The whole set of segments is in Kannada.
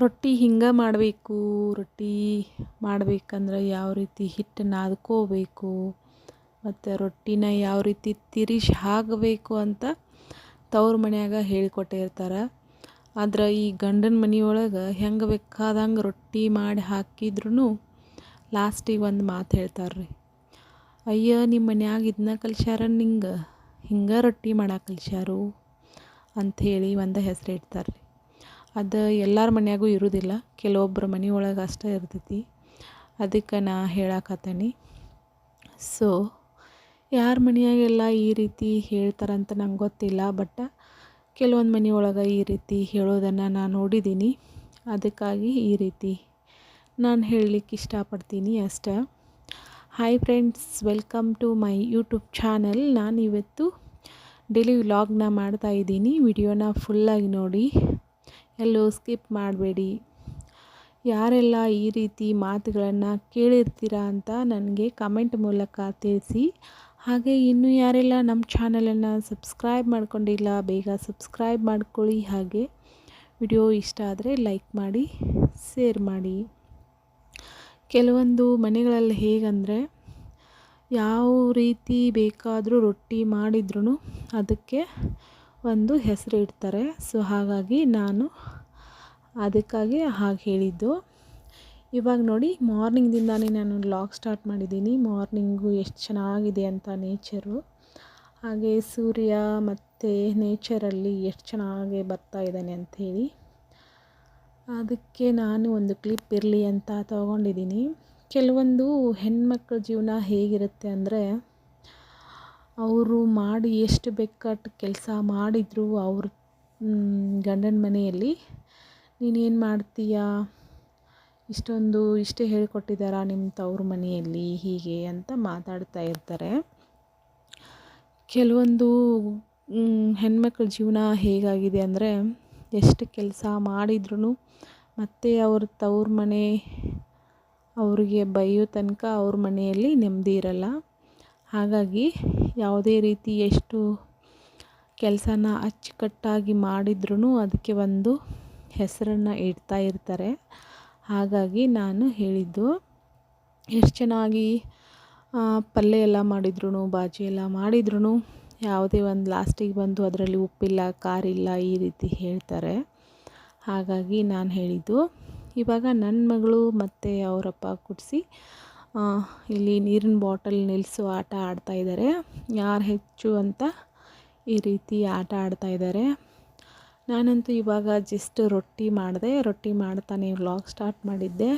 ರೊಟ್ಟಿ ಹಿಂಗೆ ಮಾಡಬೇಕು, ರೊಟ್ಟಿ ಮಾಡಬೇಕಂದ್ರೆ ಯಾವ ರೀತಿ ಹಿಟ್ಟು ನಾದ್ಕೋಬೇಕು ಮತ್ತು ರೊಟ್ಟಿನ ಯಾವ ರೀತಿ ತಿರುಗಿ ಹಾಕಬೇಕು ಅಂತ ತವ್ರ ಮನ್ಯಾಗ ಹೇಳಿಕೊಟ್ಟಿರ್ತಾರೆ. ಆದ್ರೆ ಈ ಗಂಡನ ಮನೆಯೊಳಗೆ ಹೆಂಗೆ ಬೇಕಾದಂಗೆ ರೊಟ್ಟಿ ಮಾಡಿ ಹಾಕಿದ್ರೂ ಲಾಸ್ಟಿಗೆ ಒಂದು ಮಾತು ಹೇಳ್ತಾರೆ ರೀ, ಅಯ್ಯ ನಿಮ್ಮ ಮನ್ಯಾಗ ಇದನ್ನ ಕಲ್ಸ್ಯಾರ, ನಿಂಗೆ ಹಿಂಗೆ ರೊಟ್ಟಿ ಮಾಡಕ್ಕೆ ಕಲ್ಸ್ಯಾರು ಅಂಥೇಳಿ ಒಂದು ಹೆಸರು ಇಡ್ತಾರೆ ರೀ. ಅದು ಎಲ್ಲರ ಮನ್ಯಾಗೂ ಇರೋದಿಲ್ಲ, ಕೆಲವೊಬ್ಬರ ಮನೆಯೊಳಗೆ ಅಷ್ಟೇ ಇರ್ತೈತಿ. ಅದಕ್ಕೆ ನಾ ಹೇಳಕತ್ತೀನಿ. ಸೊ ಯಾರ ಮನೆಯಾಗೆಲ್ಲ ಈ ರೀತಿ ಹೇಳ್ತಾರಂತ ನಂಗೆ ಗೊತ್ತಿಲ್ಲ, ಬಟ್ ಕೆಲವೊಂದು ಮನೆಯೊಳಗೆ ಈ ರೀತಿ ಹೇಳೋದನ್ನು ನಾನು ನೋಡಿದ್ದೀನಿ. ಅದಕ್ಕಾಗಿ ಈ ರೀತಿ ನಾನು ಹೇಳಲಿಕ್ಕೆ ಇಷ್ಟಪಡ್ತೀನಿ ಅಷ್ಟೇ. Hi friends, welcome to my YouTube channel. ನಾನು ಇವತ್ತು ಡೈಲಿ ವ್ಲಾಗ್ನ ಮಾಡ್ತಾಯಿದ್ದೀನಿ. ವಿಡಿಯೋನ ಫುಲ್ಲಾಗಿ ನೋಡಿ, ಎಲ್ಲೂ ಸ್ಕಿಪ್ ಮಾಡಬೇಡಿ. ಯಾರೆಲ್ಲ ಈ ರೀತಿ ಮಾತುಗಳನ್ನು ಕೇಳಿರ್ತೀರಾ ಅಂತ ನನಗೆ ಕಮೆಂಟ್ ಮೂಲಕ ತಿಳಿಸಿ. ಹಾಗೆ ಇನ್ನೂ ಯಾರೆಲ್ಲ ನಮ್ಮ ಚಾನಲನ್ನು ಸಬ್ಸ್ಕ್ರೈಬ್ ಮಾಡ್ಕೊಂಡಿಲ್ಲ, ಬೇಗ ಸಬ್ಸ್ಕ್ರೈಬ್ ಮಾಡ್ಕೊಳ್ಳಿ. ಹಾಗೆ ವಿಡಿಯೋ ಇಷ್ಟ ಆದರೆ ಲೈಕ್ ಮಾಡಿ, ಶೇರ್ ಮಾಡಿ. ಕೆಲವೊಂದು ಮನೆಗಳಲ್ಲಿ ಹೇಗಂದರೆ ಯಾವ ರೀತಿ ಬೇಕಾದರೂ ರೊಟ್ಟಿ ಮಾಡಿದ್ರೂ ಅದಕ್ಕೆ ಒಂದು ಹೆಸರು ಇಡ್ತಾರೆ. ಸೊ ಹಾಗಾಗಿ ನಾನು ಅದಕ್ಕಾಗಿ ಹಾಗೆ ಹೇಳಿದ್ದು. ಇವಾಗ ನೋಡಿ, ಮಾರ್ನಿಂಗ್ದಿಂದಾನೇ ನಾನು ವ್ಲಾಗ್ ಸ್ಟಾರ್ಟ್ ಮಾಡಿದ್ದೀನಿ. ಮಾರ್ನಿಂಗು ಎಷ್ಟು ಚೆನ್ನಾಗಿದೆ ಅಂತ ನೇಚರು, ಹಾಗೆ ಸೂರ್ಯ ಮತ್ತು ನೇಚರಲ್ಲಿ ಎಷ್ಟು ಚೆನ್ನಾಗಿ ಬರ್ತಾ ಇದ್ದಾನೆ ಅಂಥೇಳಿ, ಅದಕ್ಕೆ ನಾನು ಒಂದು ಕ್ಲಿಪ್ ಇರಲಿ ಅಂತ ತೊಗೊಂಡಿದ್ದೀನಿ. ಕೆಲವೊಂದು ಹೆಣ್ಮಕ್ಳ ಜೀವನ ಹೇಗಿರುತ್ತೆ ಅಂದರೆ, ಅವರು ಮಾಡಿ ಎಷ್ಟು ಬೇಕಾದ ಕೆಲಸ ಮಾಡಿದರೂ ಅವ್ರ ಗಂಡನ ಮನೆಯಲ್ಲಿ ನೀನೇನು ಮಾಡ್ತೀಯಾ, ಇಷ್ಟೇ ಹೇಳಿಕೊಟ್ಟಿದ್ದಾರಾ ನಿಮ್ಮ ತವ್ರ ಮನೆಯಲ್ಲಿ, ಹೀಗೆ ಅಂತ ಮಾತಾಡ್ತಾ ಇರ್ತಾರೆ. ಕೆಲವೊಂದು ಹೆಣ್ಮಕ್ಳ ಜೀವನ ಹೇಗಾಗಿದೆ ಅಂದರೆ, ಎಷ್ಟು ಕೆಲಸ ಮಾಡಿದ್ರೂ ಮತ್ತೆ ಅವ್ರ ತವ್ರ ಮನೆ ಅವ್ರಿಗೆ ಬೈಯೋ ತನಕ ಅವ್ರ ಮನೆಯಲ್ಲಿ ನೆಮ್ಮದಿ ಇರಲ್ಲ. ಹಾಗಾಗಿ ಯಾವುದೇ ರೀತಿ ಎಷ್ಟು ಕೆಲಸನ ಅಚ್ಚುಕಟ್ಟಾಗಿ ಮಾಡಿದ್ರೂ ಅದಕ್ಕೆ ಒಂದು ಹೆಸರನ್ನು ಇಡ್ತಾ ಇರ್ತಾರೆ. ಹಾಗಾಗಿ ನಾನು ಹೇಳಿದ್ದು, ಎಷ್ಟು ಚೆನ್ನಾಗಿ ಪಲ್ಯ ಎಲ್ಲ ಮಾಡಿದ್ರೂ, ಬಾಜಿ ಎಲ್ಲ ಮಾಡಿದ್ರೂ ಯಾವುದೇ ಒಂದು ಲಾಸ್ಟಿಗೆ ಬಂದು ಅದರಲ್ಲಿ ಉಪ್ಪಿಲ್ಲ, ಖಾರಿಲ್ಲ, ಈ ರೀತಿ ಹೇಳ್ತಾರೆ. ಹಾಗಾಗಿ ನಾನು ಹೇಳಿದ್ದು. ಇವಾಗ ನನ್ನ ಮಗಳು ಮತ್ತು ಅವರಪ್ಪ ಕೂಡಿಸಿ ಇಲ್ಲಿ ನೀರಿನ ಬಾಟಲ್ ನಿಲ್ಲಿಸೋ ಆಟ ಆಡ್ತಾಯಿದ್ದಾರೆ. ಯಾರು ಹೆಚ್ಚು ಅಂತ ಈ ರೀತಿ ಆಟ ಆಡ್ತಾಯಿದ್ದಾರೆ. ನಾನಂತೂ ಇವಾಗ ಜಸ್ಟ್ ರೊಟ್ಟಿ ಮಾಡಿದೆ, ರೊಟ್ಟಿ ಮಾಡ್ತಾನೆ ವ್ಲಾಗ್ ಸ್ಟಾರ್ಟ್ ಮಾಡಿದ್ದೆ.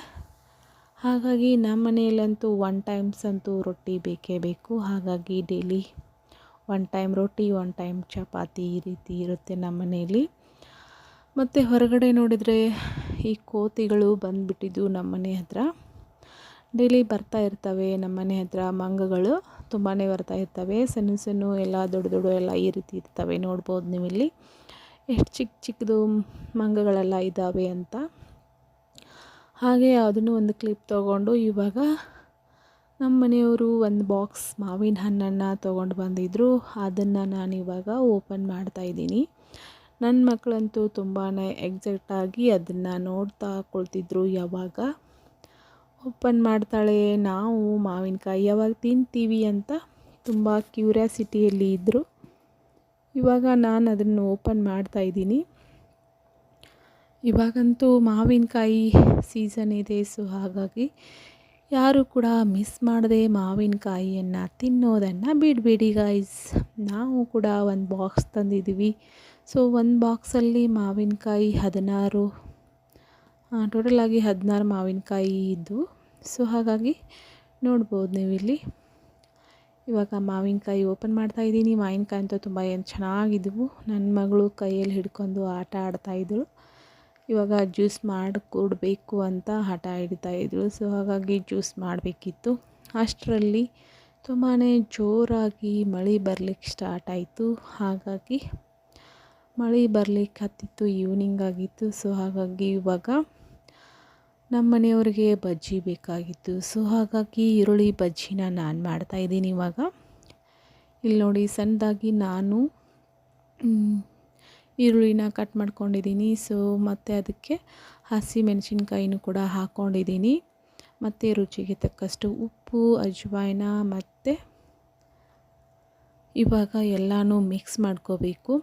ಹಾಗಾಗಿ ನಮ್ಮ ಮನೆಯಲ್ಲಂತೂ 1 ಟೈಮ್ಸ್ ಅಂತೂ ರೊಟ್ಟಿ ಬೇಕೇ ಬೇಕು. ಹಾಗಾಗಿ ಡೈಲಿ 1 ಟೈಮ್ ರೊಟ್ಟಿ, 1 ಟೈಮ್ ಚಪಾತಿ, ಈ ರೀತಿ ಇರುತ್ತೆ ನಮ್ಮ ಮನೆಯಲ್ಲಿ. ಮತ್ತು ಹೊರಗಡೆ ನೋಡಿದರೆ ಈ ಕೋತಿಗಳು ಬಂದುಬಿಟ್ಟಿದ್ದು ನಮ್ಮ ಮನೆ ಹತ್ರ. ಡೈಲಿ ಬರ್ತಾ ಇರ್ತವೆ ನಮ್ಮ ಮನೆ ಹತ್ರ ಮಂಗಗಳು, ತುಂಬಾ ಬರ್ತಾ ಇರ್ತವೆ. ಸಣ್ಣ ಸಣ್ಣ ಎಲ್ಲ, ದೊಡ್ಡ ದೊಡ್ಡ ಎಲ್ಲ ಈ ರೀತಿ ಇರ್ತವೆ. ನೋಡ್ಬೋದು ನೀವು ಇಲ್ಲಿ ಎಷ್ಟು ಚಿಕ್ಕ ಚಿಕ್ಕದು ಮಂಗಗಳೆಲ್ಲ ಇದ್ದಾವೆ ಅಂತ. ಹಾಗೆ ಅದನ್ನು ಒಂದು ಕ್ಲಿಪ್ ತೊಗೊಂಡು, ಇವಾಗ ನಮ್ಮ ಮನೆಯವರು ಒಂದು ಬಾಕ್ಸ್ ಮಾವಿನ ಹಣ್ಣನ್ನು ತೊಗೊಂಡು ಬಂದಿದ್ದರು. ಅದನ್ನು ನಾನಿವಾಗ ಓಪನ್ ಮಾಡ್ತಾಯಿದ್ದೀನಿ. ನನ್ನ ಮಕ್ಕಳಂತೂ ತುಂಬಾ ಎಕ್ಸೈಟಾಗಿ ಅದನ್ನು ನೋಡ್ತಾ ಕುಳಿತಿದ್ರು. ಯಾವಾಗ ಓಪನ್ ಮಾಡ್ತಾಳೆ, ನಾವು ಮಾವಿನಕಾಯಿ ಯಾವಾಗ ತಿಂತೀವಿ ಅಂತ ತುಂಬ ಕ್ಯೂರಿಯಾಸಿಟಿಯಲ್ಲಿ ಇದ್ದರು. ಇವಾಗ ನಾನು ಅದನ್ನು ಓಪನ್ ಮಾಡ್ತಾಯಿದ್ದೀನಿ. ಇವಾಗಂತೂ ಮಾವಿನಕಾಯಿ ಸೀಸನ್ ಇದೆ. ಸೊ ಹಾಗಾಗಿ ಯಾರು ಕೂಡ ಮಿಸ್ ಮಾಡದೆ ಮಾವಿನಕಾಯಿಯನ್ನು ತಿನ್ನೋದನ್ನು ಬಿಡಬೇಡಿ ಗೈಸ್. ನಾವು ಕೂಡ ಒಂದು ಬಾಕ್ಸ್ ತಂದಿದ್ದೀವಿ. ಸೊ ಒಂದು ಬಾಕ್ಸಲ್ಲಿ ಮಾವಿನಕಾಯಿ 16, ಟೋಟಲಾಗಿ 16 ಮಾವಿನಕಾಯಿ ಇದ್ದು. ಸೊ ಹಾಗಾಗಿ ನೋಡ್ಬೋದು ನೀವು ಇಲ್ಲಿ. ಇವಾಗ ಮಾವಿನಕಾಯಿ ಓಪನ್ ಮಾಡ್ತಾಯಿದ್ದೀನಿ. ಮಾವಿನಕಾಯಿ ಅಂತೂ ತುಂಬ ಚೆನ್ನಾಗಿದ್ದವು. ನನ್ನ ಮಗಳು ಕೈಯಲ್ಲಿ ಹಿಡ್ಕೊಂಡು ಆಟ ಆಡ್ತಾಯಿದ್ದಳು. ಇವಾಗ ಜ್ಯೂಸ್ ಮಾಡಿ ಕೊಡಬೇಕು ಅಂತ ಹಠ ಹಿಡಿತಾಯಿದ್ರು. ಸೊ ಹಾಗಾಗಿ ಜ್ಯೂಸ್ ಮಾಡಬೇಕಿತ್ತು. ಅಷ್ಟರಲ್ಲಿ ತುಂಬಾ ಜೋರಾಗಿ ಮಳೆ ಬರಲಿಕ್ಕೆ ಸ್ಟಾರ್ಟ್ ಆಯಿತು. ಹಾಗಾಗಿ ಮಳೆ ಬರಲಿಕ್ಕೆ ಹತ್ತಿತ್ತು, ಈವ್ನಿಂಗ್ ಆಗಿತ್ತು. ಸೊ ಹಾಗಾಗಿ ಇವಾಗ ನಮ್ಮ ಮನೆಯವ್ರಿಗೆ ಬಜ್ಜಿ ಬೇಕಾಗಿತ್ತು. ಸೊ ಹಾಗಾಗಿ ಈರುಳ್ಳಿ ಬಜ್ಜಿನ ನಾನು ಮಾಡ್ತಾಯಿದ್ದೀನಿ. ಇವಾಗ ಇಲ್ಲಿ ನೋಡಿ, ಸಣ್ಣದಾಗಿ ನಾನು ಈರುಳ್ಳಿನ ಕಟ್ ಮಾಡ್ಕೊಂಡಿದ್ದೀನಿ. ಸೊ ಮತ್ತು ಅದಕ್ಕೆ ಹಸಿ ಮೆಣಸಿನ್ಕಾಯಿನೂ ಕೂಡ ಹಾಕ್ಕೊಂಡಿದ್ದೀನಿ. ಮತ್ತು ರುಚಿಗೆ ತಕ್ಕಷ್ಟು ಉಪ್ಪು, ಅಜ್ವಾಯಿನ ಮತ್ತು ಇವಾಗ ಎಲ್ಲನೂ ಮಿಕ್ಸ್ ಮಾಡ್ಕೋಬೇಕು.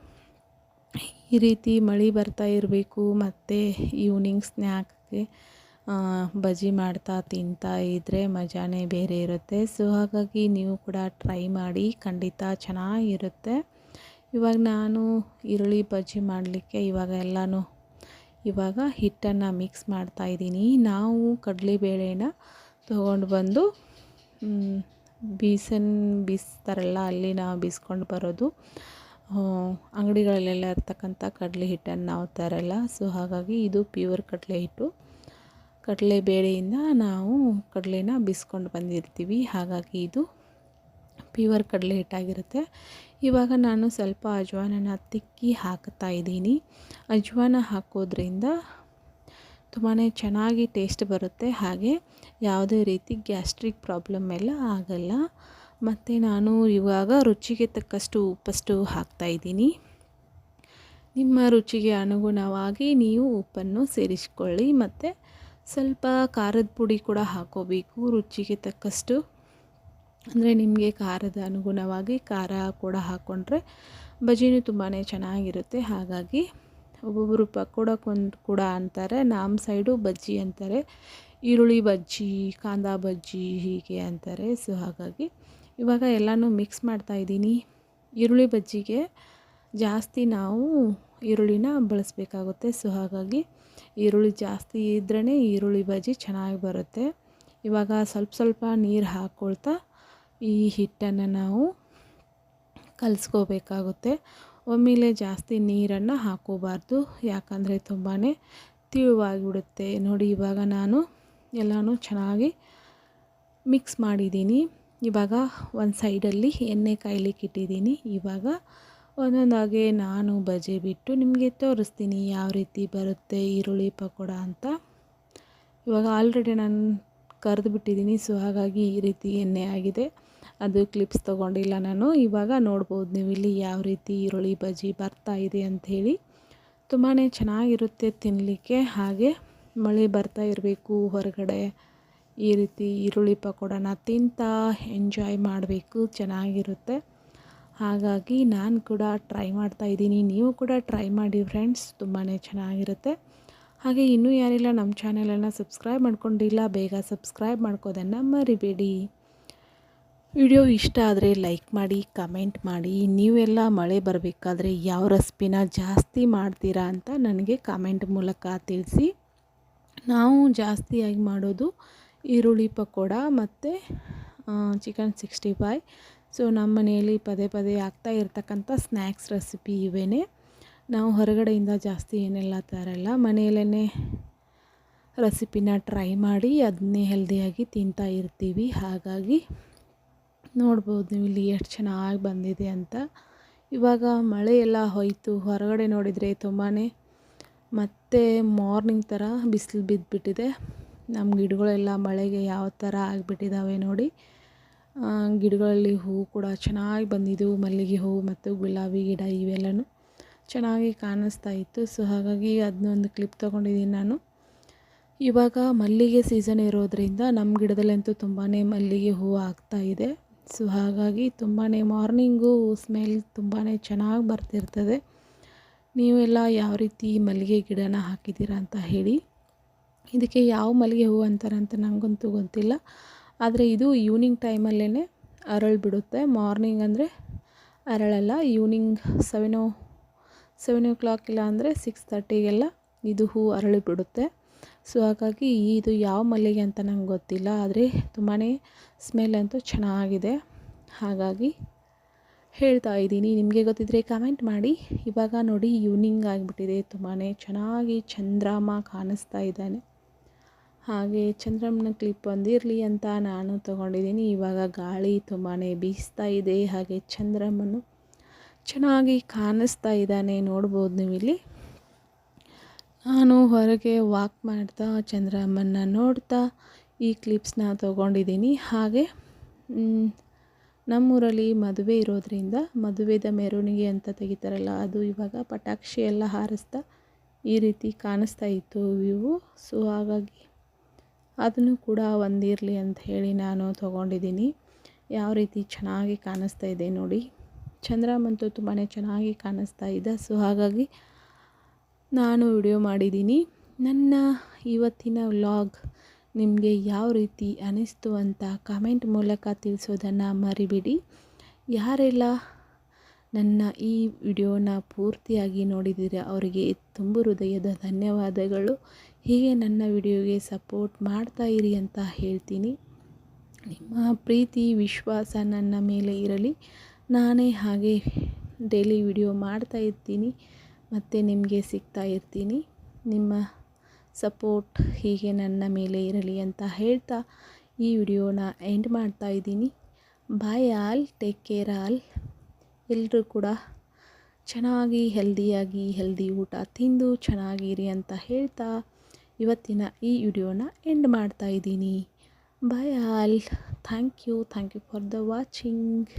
ಈ ರೀತಿ ಮಳೆ ಬರ್ತಾ ಇರಬೇಕು ಮತ್ತು ಈವ್ನಿಂಗ್ ಸ್ನ್ಯಾಕ್ಗೆ ಬಜ್ಜಿ ಮಾಡ್ತಾ ತಿಂತಾ ಇದ್ದರೆ ಮಜಾನೇ ಬೇರೆ ಇರುತ್ತೆ. ಸೊ ಹಾಗಾಗಿ ನೀವು ಕೂಡ ಟ್ರೈ ಮಾಡಿ, ಖಂಡಿತ ಚೆನ್ನಾಗಿರುತ್ತೆ. ಇವಾಗ ನಾನು ಈರುಳ್ಳಿ ಬಜ್ಜಿ ಮಾಡಲಿಕ್ಕೆ ಇವಾಗ ಹಿಟ್ಟನ್ನು ಮಿಕ್ಸ್ ಮಾಡ್ತಾಯಿದ್ದೀನಿ. ನಾವು ಕಡಲೆಬೇಳೆನ ತೊಗೊಂಡು ಬಂದು ಬೀಸ್ತಾರಲ್ಲ, ಅಲ್ಲಿ ನಾವು ಬೀಸ್ಕೊಂಡು ಬರೋದು. ಅಂಗಡಿಗಳಲ್ಲೆಲ್ಲ ಇರ್ತಕ್ಕಂಥ ಕಡಲೆ ಹಿಟ್ಟನ್ನು ನಾವು ತರಲ್ಲ. ಸೊ ಹಾಗಾಗಿ ಇದು ಪ್ಯೂರ್ ಕಡಲೆ ಹಿಟ್ಟು. ಕಡಲೆಬೇಳೆಯಿಂದ ನಾವು ಕಡಲೆನ ಬೀಸ್ಕೊಂಡು ಬಂದಿರ್ತೀವಿ, ಹಾಗಾಗಿ ಇದು ಪ್ಯೂರ್ ಕಡಲೆ ಹಿಟ್ಟಾಗಿರುತ್ತೆ. ಇವಾಗ ನಾನು ಸ್ವಲ್ಪ ಅಜ್ವಾನನ ತಿಕ್ಕಿ ಹಾಕ್ತಾಯಿದ್ದೀನಿ. ಅಜ್ವಾನ ಹಾಕೋದ್ರಿಂದ ತುಂಬಾ ಚೆನ್ನಾಗಿ ಟೇಸ್ಟ್ ಬರುತ್ತೆ, ಹಾಗೆ ಯಾವುದೇ ರೀತಿ ಗ್ಯಾಸ್ಟ್ರಿಕ್ ಪ್ರಾಬ್ಲಮ್ ಎಲ್ಲ ಆಗಲ್ಲ. ಮತ್ತು ನಾನು ಇವಾಗ ರುಚಿಗೆ ತಕ್ಕಷ್ಟು ಉಪ್ಪಷ್ಟು ಹಾಕ್ತಾಯಿದ್ದೀನಿ. ನಿಮ್ಮ ರುಚಿಗೆ ಅನುಗುಣವಾಗಿ ನೀವು ಉಪ್ಪನ್ನು ಸೇರಿಸಿಕೊಳ್ಳಿ. ಮತ್ತು ಸ್ವಲ್ಪ ಖಾರದ ಪುಡಿ ಕೂಡ ಹಾಕ್ಕೋಬೇಕು ರುಚಿಗೆ ತಕ್ಕಷ್ಟು. ಅಂದರೆ ನಿಮಗೆ ಖಾರದ ಅನುಗುಣವಾಗಿ ಖಾರ ಕೂಡ ಹಾಕ್ಕೊಂಡ್ರೆ ಬಜ್ಜಿನೂ ತುಂಬಾ ಚೆನ್ನಾಗಿರುತ್ತೆ. ಹಾಗಾಗಿ ಒಬ್ಬೊಬ್ಬರು ಪಕೋಡಕ್ಕೊಂದು ಕೂಡ ಅಂತಾರೆ, ನಮ್ಮ ಸೈಡು ಬಜ್ಜಿ ಅಂತಾರೆ. ಈರುಳ್ಳಿ ಬಜ್ಜಿ, ಕಾಂದಾ ಬಜ್ಜಿ ಹೀಗೆ ಅಂತಾರೆ. ಸೊ ಹಾಗಾಗಿ ಇವಾಗ ಎಲ್ಲನೂ ಮಿಕ್ಸ್ ಮಾಡ್ತಾಯಿದ್ದೀನಿ. ಈರುಳ್ಳಿ ಬಜ್ಜಿಗೆ ಜಾಸ್ತಿ ನಾವು ಈರುಳ್ಳಿನ ಬಳಸಬೇಕಾಗುತ್ತೆ. ಸೊ ಹಾಗಾಗಿ ಈರುಳ್ಳಿ ಜಾಸ್ತಿ ಇದ್ರೇ ಈರುಳ್ಳಿ ಬಜ್ಜಿ ಚೆನ್ನಾಗಿ ಬರುತ್ತೆ. ಇವಾಗ ಸ್ವಲ್ಪ ನೀರು ಹಾಕ್ಕೊಳ್ತಾ ಈ ಹಿಟ್ಟನ್ನು ನಾವು ಕಲಿಸ್ಕೋಬೇಕಾಗುತ್ತೆ. ಒಮ್ಮೆಲೇ ಜಾಸ್ತಿ ನೀರನ್ನು ಹಾಕೋಬಾರ್ದು, ಯಾಕಂದರೆ ತುಂಬಾ ತೆಳುವಾಗಿಬಿಡುತ್ತೆ. ನೋಡಿ, ಇವಾಗ ನಾನು ಎಲ್ಲನೂ ಚೆನ್ನಾಗಿ ಮಿಕ್ಸ್ ಮಾಡಿದ್ದೀನಿ. ಇವಾಗ ಒಂದು ಸೈಡಲ್ಲಿ ಎಣ್ಣೆ ಕಾಯ್ಲಿಕ್ಕೆ ಇಟ್ಟಿದ್ದೀನಿ. ಇವಾಗ ಒಂದೊಂದಾಗೆ ನಾನು ಬಜ್ಜಿ ಬಿಟ್ಟು ನಿಮಗೆ ತೋರಿಸ್ತೀನಿ ಯಾವ ರೀತಿ ಬರುತ್ತೆ ಈರುಳ್ಳಿ ಪಕೋಡ ಅಂತ. ಇವಾಗ ಆಲ್ರೆಡಿ ನಾನು ಕರೆದು ಬಿಟ್ಟಿದ್ದೀನಿ. ಸೊ ಹಾಗಾಗಿ ಈ ರೀತಿ ಎಣ್ಣೆ ಆಗಿದೆ. ಅದು ಕ್ಲಿಪ್ಸ್ ತೊಗೊಂಡಿಲ್ಲ ನಾನು. ಇವಾಗ ನೋಡ್ಬೋದು ನೀವು ಇಲ್ಲಿ ಯಾವ ರೀತಿ ಈರುಳ್ಳಿ ಬಜ್ಜಿ ಬರ್ತಾ ಇದೆ ಅಂಥೇಳಿ. ತುಂಬಾ ಚೆನ್ನಾಗಿರುತ್ತೆ ತಿನ್ನಲಿಕ್ಕೆ. ಹಾಗೆ ಮಳೆ ಬರ್ತಾ ಇರಬೇಕು, ಹೊರಗಡೆ ಈ ರೀತಿ ಈರುಳ್ಳಿ ಪಕೋಡನ ತಿಂತಾ ಎಂಜಾಯ್ ಮಾಡಬೇಕು, ಚೆನ್ನಾಗಿರುತ್ತೆ. ಹಾಗಾಗಿ ನಾನು ಕೂಡ ಟ್ರೈ ಮಾಡ್ತಾಯಿದ್ದೀನಿ, ನೀವು ಕೂಡ ಟ್ರೈ ಮಾಡಿ ಫ್ರೆಂಡ್ಸ್, ತುಂಬಾ ಚೆನ್ನಾಗಿರುತ್ತೆ. ಹಾಗೆ ಇನ್ನೂ ಯಾರೆಲ್ಲ ನಮ್ಮ ಚಾನಲನ್ನು ಸಬ್ಸ್ಕ್ರೈಬ್ ಮಾಡ್ಕೊಂಡಿಲ್ಲ, ಬೇಗ ಸಬ್ಸ್ಕ್ರೈಬ್ ಮಾಡ್ಕೋದನ್ನು ಮರಿಬೇಡಿ. ವಿಡಿಯೋ ಇಷ್ಟ ಆದರೆ ಲೈಕ್ ಮಾಡಿ, ಕಮೆಂಟ್ ಮಾಡಿ. ನೀವೆಲ್ಲ ಮಳೆ ಬರಬೇಕಾದ್ರೆ ಯಾವ ರೆಸಿಪಿನ ಜಾಸ್ತಿ ಮಾಡ್ತೀರಾ ಅಂತ ನನಗೆ ಕಮೆಂಟ್ ಮೂಲಕ ತಿಳಿಸಿ. ನಾವು ಜಾಸ್ತಿಯಾಗಿ ಮಾಡೋದು ಈರುಳ್ಳಿ ಪಕೋಡ ಮತ್ತು ಚಿಕನ್ 65. ಸೊ ನಮ್ಮ ಮನೆಯಲ್ಲಿ ಪದೇ ಪದೇ ಆಗ್ತಾ ಇರ್ತಕ್ಕಂಥ ಸ್ನ್ಯಾಕ್ಸ್ ರೆಸಿಪಿ ಇವೇ. ನಾವು ಹೊರಗಡೆಯಿಂದ ಜಾಸ್ತಿ ಏನೆಲ್ಲ ತರಲ್ಲ, ಮನೆಯಲ್ಲೇ ರೆಸಿಪಿನ ಟ್ರೈ ಮಾಡಿ ಅದನ್ನೇ ಹೆಲ್ದಿಯಾಗಿ ತಿಂತಾ ಇರ್ತೀವಿ. ಹಾಗಾಗಿ ನೋಡ್ಬೋದು ನೀವು ಇಲ್ಲಿ ಎಷ್ಟು ಚೆನ್ನಾಗಿ ಬಂದಿದೆ ಅಂತ. ಇವಾಗ ಮಳೆ ಎಲ್ಲ ಹೋಯಿತು, ಹೊರಗಡೆ ನೋಡಿದರೆ ತುಂಬಾ ಮತ್ತೆ ಮಾರ್ನಿಂಗ್ ಥರ ಬಿಸಿಲು ಬಿದ್ದುಬಿಟ್ಟಿದೆ. ನಮ್ಮ ಗಿಡಗಳೆಲ್ಲ ಮಳೆಗೆ ಯಾವ ಥರ ಆಗಿಬಿಟ್ಟಿದ್ದಾವೆ ನೋಡಿ. ಗಿಡಗಳಲ್ಲಿ ಹೂವು ಕೂಡ ಚೆನ್ನಾಗಿ ಬಂದಿದ್ದವು, ಮಲ್ಲಿಗೆ ಹೂವು ಮತ್ತು ಗುಲಾಬಿ ಗಿಡ ಇವೆಲ್ಲನೂ ಚೆನ್ನಾಗಿ ಕಾಣಿಸ್ತಾ ಇತ್ತು. ಸೊ ಹಾಗಾಗಿ ಅದನ್ನೊಂದು ಕ್ಲಿಪ್ ತೊಗೊಂಡಿದ್ದೀನಿ ನಾನು. ಇವಾಗ ಮಲ್ಲಿಗೆ ಸೀಸನ್ ಇರೋದರಿಂದ ನಮ್ಮ ಗಿಡದಲ್ಲಂತೂ ತುಂಬಾ ಮಲ್ಲಿಗೆ ಹೂವು ಆಗ್ತಾಯಿದೆ. ಸೊ ಹಾಗಾಗಿ ತುಂಬಾ ಮಾರ್ನಿಂಗು ಸ್ಮೆಲ್ ತುಂಬಾ ಚೆನ್ನಾಗಿ ಬರ್ತಿರ್ತದೆ. ನೀವೆಲ್ಲ ಯಾವ ರೀತಿ ಮಲ್ಲಿಗೆ ಗಿಡನ ಹಾಕಿದ್ದೀರಾ ಅಂತ ಹೇಳಿ. ಇದಕ್ಕೆ ಯಾವ ಮಲ್ಲಿಗೆ ಹೂವು ಅಂತಾರೆ ಅಂತ ನನಗಂತೂ ಗೊತ್ತಿಲ್ಲ, ಆದರೆ ಇದು ಈವ್ನಿಂಗ್ ಟೈಮಲ್ಲೇ ಅರಳು ಬಿಡುತ್ತೆ. ಮಾರ್ನಿಂಗ್ ಅಂದರೆ ಅರಳಲ್ಲ, ಈವ್ನಿಂಗ್ 7 o'clock ಇಲ್ಲ ಅಂದರೆ 6:30ಗೆಲ್ಲ ಇದು ಹೂವು ಅರಳಿ ಬಿಡುತ್ತೆ. ಸೊ ಹಾಗಾಗಿ ಇದು ಯಾವ ಮಲ್ಲಿಗೆ ಅಂತ ನಂಗೆ ಗೊತ್ತಿಲ್ಲ, ಆದರೆ ತುಂಬಾ ಸ್ಮೆಲ್ ಅಂತೂ ಚೆನ್ನಾಗಿದೆ. ಹಾಗಾಗಿ ಹೇಳ್ತಾ ಇದ್ದೀನಿ, ನಿಮಗೆ ಗೊತ್ತಿದ್ದರೆ ಕಮೆಂಟ್ ಮಾಡಿ. ಇವಾಗ ನೋಡಿ ಈವ್ನಿಂಗ್ ಆಗಿಬಿಟ್ಟಿದೆ, ತುಂಬಾ ಚೆನ್ನಾಗಿ ಚಂದ್ರಮ ಕಾಣಿಸ್ತಾ ಇದ್ದಾನೆ. ಹಾಗೆ ಚಂದ್ರಮ್ಮನ ಕ್ಲಿಪ್ ಬಂದಿರಲಿ ಅಂತ ನಾನು ತೊಗೊಂಡಿದ್ದೀನಿ. ಇವಾಗ ಗಾಳಿ ತುಂಬಾ ಬೀಸ್ತಾ ಇದೆ, ಹಾಗೆ ಚಂದ್ರಮ್ಮನು ಚೆನ್ನಾಗಿ ಕಾಣಿಸ್ತಾ ಇದ್ದಾನೆ, ನೋಡ್ಬೋದು ನೀವು ಇಲ್ಲಿ. ನಾನು ಹೊರಗೆ ವಾಕ್ ಮಾಡ್ತಾ ಚಂದ್ರಮ್ಮನ ನೋಡ್ತಾ ಈ ಕ್ಲಿಪ್ಸ್ನ ತೊಗೊಂಡಿದ್ದೀನಿ. ಹಾಗೆ ನಮ್ಮೂರಲ್ಲಿ ಮದುವೆ ಇರೋದ್ರಿಂದ ಮದುವೆದ ಮೆರವಣಿಗೆ ಅಂತ ತೆಗಿತಾರಲ್ಲ, ಅದು ಇವಾಗ ಪಟಾಕ್ಷಿ ಎಲ್ಲ ಹಾರಿಸ್ತಾ ಈ ರೀತಿ ಕಾಣಿಸ್ತಾ ಇತ್ತು ವ್ಯೂ. ಸೊ ಹಾಗಾಗಿ ಅದನ್ನು ಕೂಡ ಒಂದಿರಲಿ ಅಂತ ಹೇಳಿ ನಾನು ತೊಗೊಂಡಿದ್ದೀನಿ. ಯಾವ ರೀತಿ ಚೆನ್ನಾಗಿ ಕಾಣಿಸ್ತಾ ಇದೆ ನೋಡಿ. ಚಂದ್ರಮಂತೂ ತುಂಬಾ ಚೆನ್ನಾಗಿ ಕಾಣಿಸ್ತಾ ಇದೆ. ಸೊ ಹಾಗಾಗಿ ನಾನು ವಿಡಿಯೋ ಮಾಡಿದ್ದೀನಿ. ನನ್ನ ಇವತ್ತಿನ ವ್ಲಾಗ್ ನಿಮಗೆ ಯಾವ ರೀತಿ ಅನ್ನಿಸ್ತು ಅಂತ ಕಮೆಂಟ್ ಮೂಲಕ ತಿಳಿಸೋದನ್ನು ಮರಿಬೇಡಿ. ಯಾರೆಲ್ಲ ನನ್ನ ಈ ವಿಡಿಯೋನ ಪೂರ್ತಿಯಾಗಿ ನೋಡಿದ್ದೀರ ಅವರಿಗೆ ತುಂಬ ಹೃದಯದ ಧನ್ಯವಾದಗಳು. ಹೀಗೆ ನನ್ನ ವಿಡಿಯೋಗೆ ಸಪೋರ್ಟ್ ಮಾಡ್ತಾ ಇರಿ ಅಂತ ಹೇಳ್ತೀನಿ. ನಿಮ್ಮ ಪ್ರೀತಿ ವಿಶ್ವಾಸ ನನ್ನ ಮೇಲೆ ಇರಲಿ. ನಾನೇ ಹಾಗೆ ಡೈಲಿ ವಿಡಿಯೋ ಮಾಡ್ತಾ ಇರ್ತೀನಿ ಮತ್ತು ನಿಮಗೆ ಸಿಗ್ತಾ ಇರ್ತೀನಿ. ನಿಮ್ಮ ಸಪೋರ್ಟ್ ಹೀಗೆ ನನ್ನ ಮೇಲೆ ಇರಲಿ ಅಂತ ಹೇಳ್ತಾ ಈ ವಿಡಿಯೋನ ಎಂಡ್ ಮಾಡ್ತಾ ಇದ್ದೀನಿ. Bye all, take care all. ಎಲ್ಲರೂ ಕೂಡ ಚೆನ್ನಾಗಿ ಹೆಲ್ದಿ ಊಟ ತಿಂದು ಚೆನ್ನಾಗಿರಿ ಅಂತ ಹೇಳ್ತಾ ಇವತ್ತಿನ ಈ ವಿಡಿಯೋನ ಎಂಡ್ ಮಾಡ್ತಾ ಇದ್ದೀನಿ. Bye all. Thank you for the watching.